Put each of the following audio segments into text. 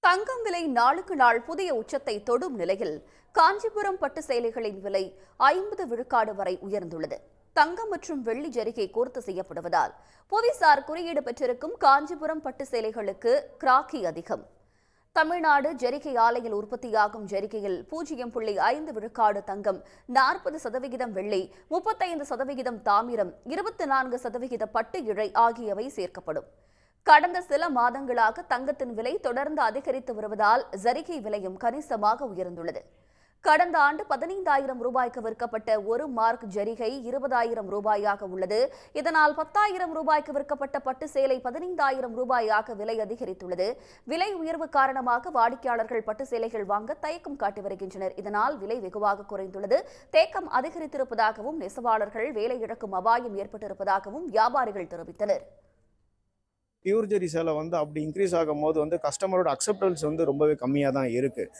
தங்கம் விலை நாளுக்கு நாள் புதிய உச்சத்தை தொடும் நிலையில் காஞ்சிபுரம் பட்டு சேலைகளின் விலை 50 விழுக்காடு வரை உயர்ந்துள்ளது. தங்கம் மற்றும் வெள்ளி ஜரிகை கோர்த்து செய்யப்படுவதால் புவிசார் குறியீடு பெற்றிருக்கும் காஞ்சிபுரம் பட்டு சேலைகளுக்கு கிராக்கி அதிகம். தமிழ்நாடு ஜரிகை ஆலையில் உற்பத்தியாகும் ஜரிகையில் 0.5 விழுக்காடு தங்கம், 40% வெள்ளி, 35% தாமிரம், 24% பட்டு இழை ஆகியவை சேர்க்கப்படும். கடந்த சில மாதங்களாக தங்கத்தின் விலை தொடர்ந்து அதிகரித்து வருவதால் ஜரிகை விலையும் கணிசமாக உயர்ந்துள்ளது. கடந்த ஆண்டு 15,000 ரூபாய்க்கு விற்கப்பட்ட ஒரு மார்க் ஜரிகை 20,000 ரூபாயாக உள்ளது. இதனால் 10,000 ரூபாய்க்கு விற்கப்பட்ட பட்டு சேலை 15,000 ரூபாயாக விலை அதிகரித்துள்ளது. விலை உயர்வு காரணமாக வாடிக்கையாளர்கள் பட்டு சேலைகள் வாங்க தயக்கம் காட்டி வருகின்றனர். இதனால் விலை வெகுவாக குறைந்துள்ளது. தேக்கம் அதிகரித்திருப்பதாகவும் நெசவாளர்கள் வேலை இழக்கும் அபாயம் ஏற்பட்டிருப்பதாகவும் வியாபாரிகள் தெரிவித்தனர். பியூர் ஜெரி சேலை அப்படி இன்க்ரீஸ் ஆகும் போது கஸ்டமரோட அக்செப்டன்ஸ் ரொம்பவே கம்மியாக தான் இருக்குது.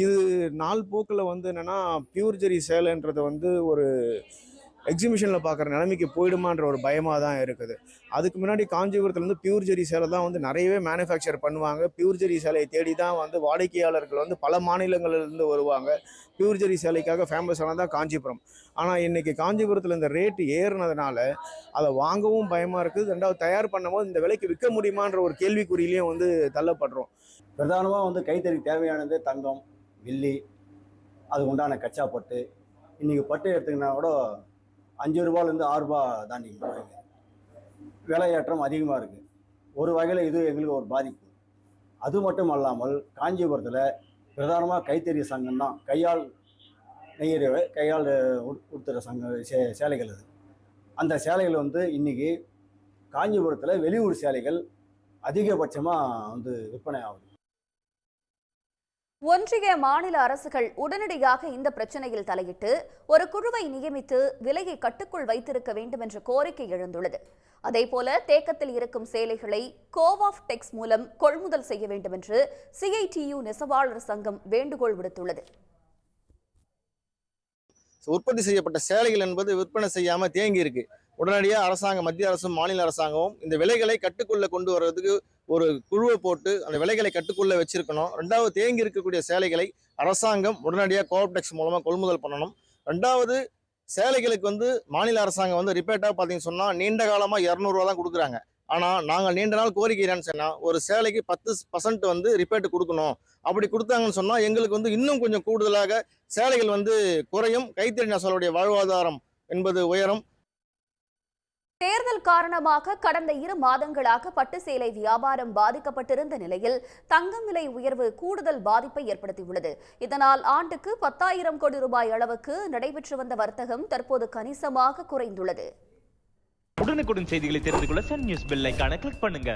இது நாள் போக்கில் என்னென்னா பியூர் ஜெரி சேலைன்றது ஒரு எக்ஸிபிஷனில் பார்க்குற நிலைமைக்கு போயிடுமான்ற ஒரு பயமாக தான் இருக்குது. அதுக்கு முன்னாடி காஞ்சிபுரத்தில் பியூர் ஜெரி சேலை தான் நிறையவே மேனுஃபேக்சர் பண்ணுவாங்க. பியூர் ஜெரி சேலையை தேடி தான் வாடிக்கையாளர்கள் பல மாநிலங்களிலிருந்து வருவாங்க. பியூர் ஜெரி சேலைக்காக ஃபேமஸானதான் காஞ்சிபுரம். ஆனால் இன்றைக்கி காஞ்சிபுரத்தில் இந்த ரேட்டு ஏறுனதுனால அதை வாங்கவும் பயமாக இருக்குது. ரெண்டாவது தயார் பண்ணும்போது இந்த விலைக்கு விற்க முடியுமான்ற ஒரு கேள்விக்குறியிலையும் தள்ளப்படுறோம். பிரதானமாக கைத்தறி தேவையானது தங்கம், வெள்ளி, அது உண்டான கச்சா பட்டு. இன்றைக்கி பட்டு எடுத்திங்கன்னா கூட 5 ரூபாயிலேருந்து 6 ரூபா தாண்டி போகிறீங்க. விலையேற்றம் அதிகமாக இருக்குது. ஒரு வகையில் இது எங்களுக்கு ஒரு பாதிப்பு. அது மட்டும் அல்லாமல் காஞ்சிபுரத்தில் பிரதானமாக கைத்தறி சங்கம் தான், கையால் நெய்யற கையால் உடுத்துகிற சேலைகள். அது அந்த சேலைகள் இன்றைக்கி காஞ்சிபுரத்தில் வெளியூர் சேலைகள் அதிகபட்சமாக விற்பனை ஆகுது. ஒன்றிய மாநில அரசுகள் உடனடியாக இந்த பிரச்சனையில் தலையிட்டு ஒரு குழுவை நியமித்து விலையை கட்டுக்குள் வைத்திருக்க வேண்டும் என்ற கோரிக்கை எழுந்துள்ளது. அதேபோல தேக்கத்தில் இருக்கும் சேலைகளை கோவாஃப் டெக்ஸ் மூலம் கொள்முதல் செய்ய வேண்டும் என்று CITU நெசவாளர் சங்கம் வேண்டுகோள் விடுத்துள்ளது. உற்பத்தி செய்யப்பட்ட சேலைகள் என்பது விற்பனை செய்யாம தேங்கி இருக்கு. உடனடியாக அரசாங்கம், மத்திய அரசும் மாநில அரசாங்கமும் இந்த விலைகளை கட்டுக்குள்ள கொண்டு வர்றதுக்கு ஒரு குழுவை போட்டு அந்த விலைகளை கட்டுக்குள்ள வச்சிருக்கணும். ரெண்டாவது, தேங்கி இருக்கக்கூடிய சேலைகளை அரசாங்கம் உடனடியாக கோஆப்டெக்ஸ் மூலமா கொள்முதல் பண்ணணும். ரெண்டாவது, சேலைகளுக்கு மாநில அரசாங்கம் ரிப்பேட்டா பார்த்தீங்கன்னு சொன்னா நீண்ட காலமா 200 ரூபா தான் கொடுக்குறாங்க. ஆனா நாங்கள் நீண்ட நாள் கோரிக்கை என்னன்னு சொன்னா ஒரு சேலைக்கு 10% ரிப்பேட் கொடுக்கணும். அப்படி கொடுத்தாங்கன்னு சொன்னா எங்களுக்கு இன்னும் கொஞ்சம் கூடுதலாக சேலைகள் குறையும், கைத்தறி நெசவாளருடைய வாழ்வாதாரம் என்பது உயரும். தேர்தல் காரணமாக கடந்த 2 மாதங்களாக பட்டு சேலை வியாபாரம் பாதிக்கப்பட்டிருந்த நிலையில் தங்கம் விலை உயர்வு கூடுதல் பாதிப்பை ஏற்படுத்தியுள்ளது. இதனால் ஆண்டுக்கு 10,000 கோடி ரூபாய் அளவுக்கு நடைபெற்று வந்த வர்த்தகம் தற்போது கணிசமாக குறைந்துள்ளது. உடனுக்குடன் செய்திகளை தெரிந்து கொள்ள சன் நியூஸ் பெல் ஐகானை கிளிக் பண்ணுங்க.